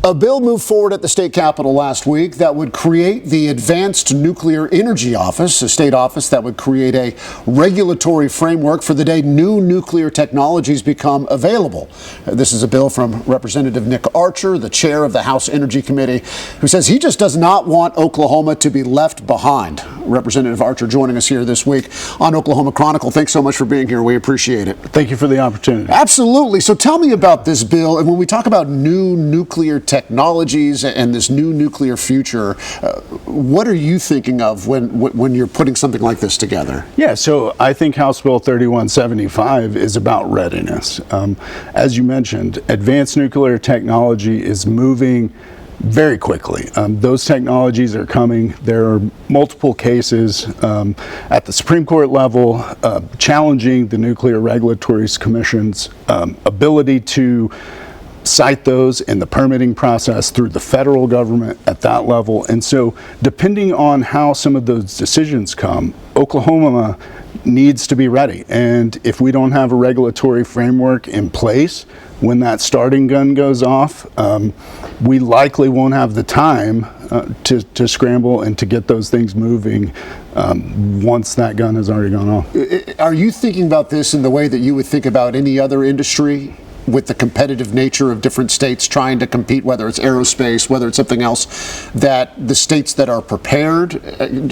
A bill moved forward at the state capitol last week that would create the Advanced Nuclear Energy Office, a state office that would create a regulatory framework for the day new nuclear technologies become available. This is a bill from Representative Nick Archer, the chair of the House Energy Committee, who says he just does not want Oklahoma to be left behind. Representative Archer joining us here this week on Oklahoma Chronicle. Thanks so much for being here. We appreciate it. Thank you for the opportunity. Absolutely. So tell me about this bill. And when we talk about new nuclear technologies and this new nuclear future, what are you thinking of when you're putting something like this together? Yeah, so I think House Bill 3175 is about readiness. As you mentioned, advanced nuclear technology is moving very quickly. Those technologies are coming. There are multiple cases at the Supreme Court level challenging the Nuclear Regulatory Commission's ability to cite those in the permitting process through the federal government at that level. And so depending on how some of those decisions come, Oklahoma needs to be ready. And if we don't have a regulatory framework in place when that starting gun goes off, we likely won't have the time to scramble and to get those things moving once that gun has already gone off. Are you thinking about this in the way that you would think about any other industry, with the competitive nature of different states trying to compete, whether it's aerospace, whether it's something else, that the states that are prepared,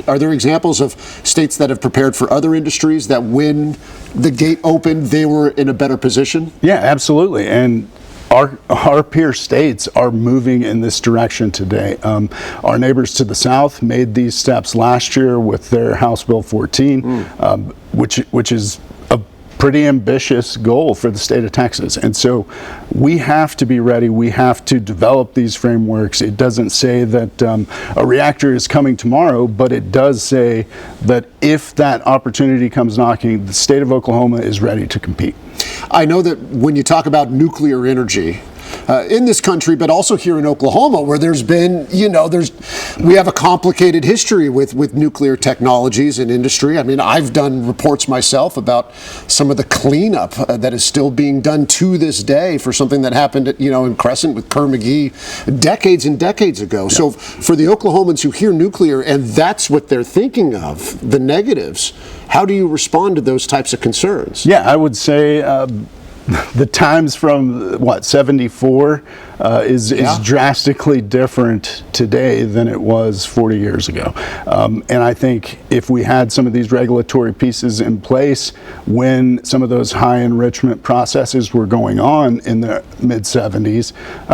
are there examples of states that have prepared for other industries that when the gate opened, they were in a better position? Yeah, absolutely. And our peer states are moving in this direction today. Our neighbors to the south made these steps last year with their House Bill 14, which is a pretty ambitious goal for the state of Texas. And so we have to be ready. We have to develop these frameworks. It doesn't say that a reactor is coming tomorrow, but it does say that if that opportunity comes knocking, the state of Oklahoma is ready to compete. I know that when you talk about nuclear energy, in this country, but also here in Oklahoma, where there's been, we have a complicated history with nuclear technologies and industry. I mean, I've done reports myself about some of the cleanup that is still being done to this day for something that happened, in Crescent with Kerr McGee decades and decades ago. Yeah. So for the Oklahomans who hear nuclear and that's what they're thinking of, the negatives, how do you respond to those types of concerns? Yeah, I would say the times from 74 is drastically different today than it was 40 years ago. And I think if we had some of these regulatory pieces in place when some of those high enrichment processes were going on in the mid 70s,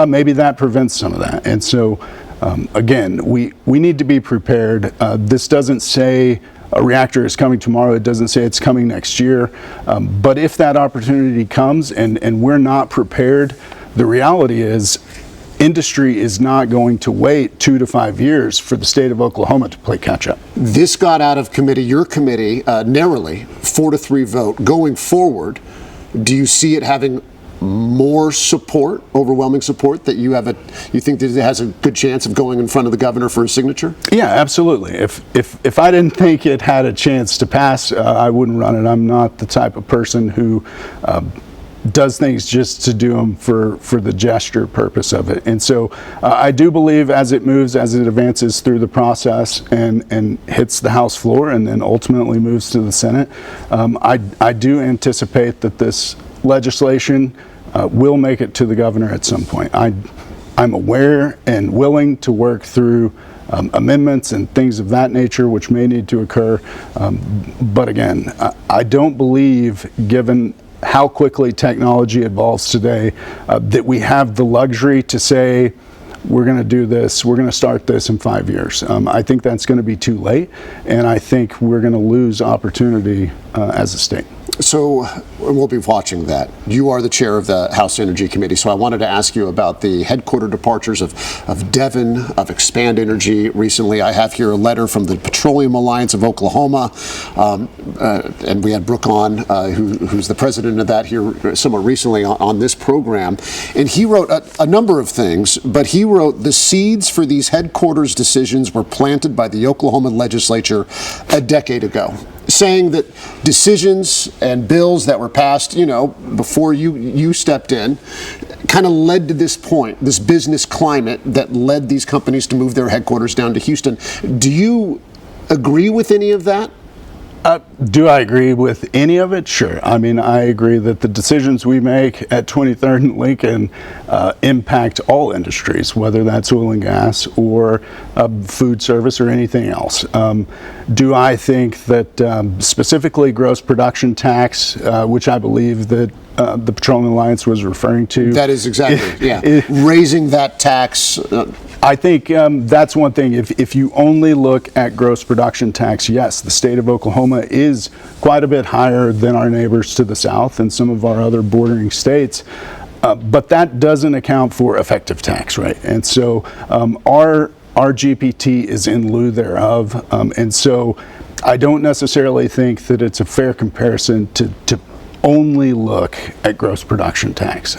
maybe that prevents some of that. And so again, we need to be prepared. This doesn't say a reactor is coming tomorrow. It doesn't say it's coming next year. But if that opportunity comes and we're not prepared, the reality is industry is not going to wait 2 to 5 years for the state of Oklahoma to play catch up. This got out of committee, your committee, narrowly, 4-3 vote. Going forward, do you see it having more support, overwhelming support, that you think that it has a good chance of going in front of the governor for a signature? Yeah, absolutely. If I didn't think it had a chance to pass, I wouldn't run it. I'm not the type of person who does things just to do them for the gesture purpose of it. And so I do believe as it moves, as it advances through the process and hits the House floor and then ultimately moves to the Senate, I do anticipate that this legislation will make it to the governor at some point. I'm aware and willing to work through amendments and things of that nature which may need to occur. But again, I don't believe, given how quickly technology evolves today, that we have the luxury to say, we're going to do this, we're going to start this in 5 years. I think that's going to be too late, and I think we're going to lose opportunity as a state. So we'll be watching that. You are the chair of the House Energy Committee, so I wanted to ask you about the headquarter departures of Devon, of Expand Energy recently. I have here a letter from the Petroleum Alliance of Oklahoma, and we had Brooke on, who's the president of that here somewhat recently on this program. And he wrote a number of things, but he wrote, the seeds for these headquarters decisions were planted by the Oklahoma legislature a decade ago. saying that decisions and bills that were passed, before you stepped in, kind of led to this point, this business climate that led these companies to move their headquarters down to Houston. Do you agree with any of that? Do I agree with any of it? Sure. I mean, I agree that the decisions we make at 23rd and Lincoln impact all industries, whether that's oil and gas or food service or anything else. Do I think that specifically gross production tax, which I believe that the Petroleum Alliance was referring to? That is exactly, yeah. Raising that tax. I think that's one thing. If you only look at gross production tax, yes, the state of Oklahoma is quite a bit higher than our neighbors to the south and some of our other bordering states. But that doesn't account for effective tax rate. And so our GPT is in lieu thereof. And so I don't necessarily think that it's a fair comparison to only look at gross production tax.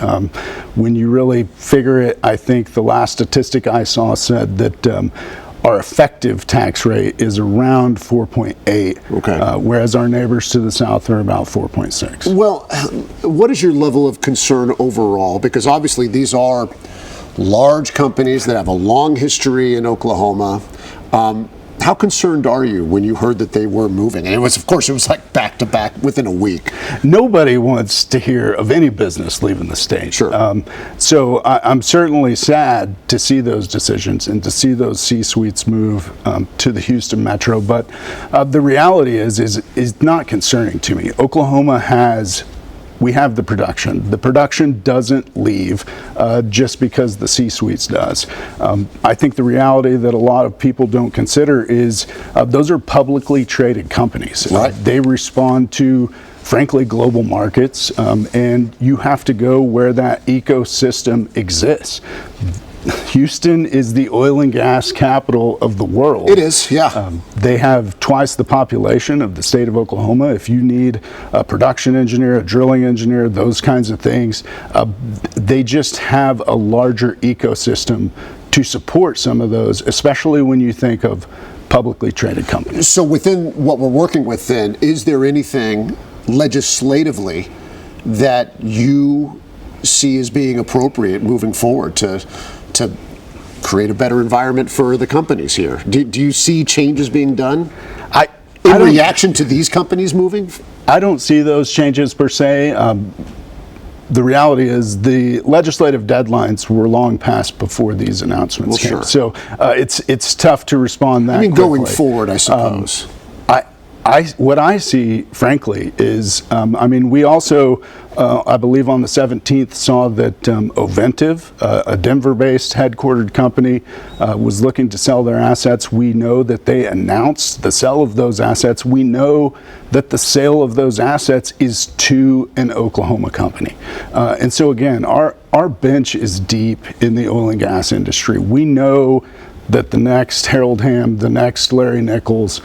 When you really figure it, I think the last statistic I saw said that our effective tax rate is around 4.8, okay. Whereas our neighbors to the south are about 4.6. Well, what is your level of concern overall? Because obviously these are large companies that have a long history in Oklahoma. How concerned are you when you heard that they were moving? And it was like back to back within a week. Nobody wants to hear of any business leaving the state. Sure. So I'm certainly sad to see those decisions and to see those C-suites move to the Houston metro. But the reality is not concerning to me. We have the production. The production doesn't leave just because the C-suites does. I think the reality that a lot of people don't consider is those are publicly traded companies. Right. They respond to, frankly, global markets, and you have to go where that ecosystem exists. Houston is the oil and gas capital of the world. It is, yeah. They have twice the population of the state of Oklahoma. If you need a production engineer, a drilling engineer, those kinds of things, they just have a larger ecosystem to support some of those, especially when you think of publicly traded companies. So within what we're working with then, is there anything legislatively that you see as being appropriate moving forward to create a better environment for the companies here? Do you see changes being done in reaction to these companies moving? I don't see those changes per se. The reality is the legislative deadlines were long past before these announcements came. Sure. So it's tough to respond that quickly. Going forward, I suppose. What I see, frankly, is, we also, I believe on the 17th, saw that Oventive, a Denver-based headquartered company, was looking to sell their assets. We know that they announced the sale of those assets. We know that the sale of those assets is to an Oklahoma company. And so, again, our bench is deep in the oil and gas industry. We know that the next Harold Hamm, the next Larry Nichols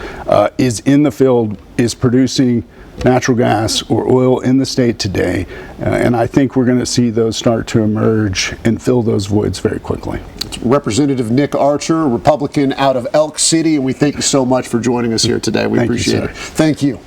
is in the field, is producing natural gas or oil in the state today. And I think we're going to see those start to emerge and fill those voids very quickly. Representative Nick Archer, Republican out of Elk City, and we thank you so much for joining us here today. We appreciate it. Thank you.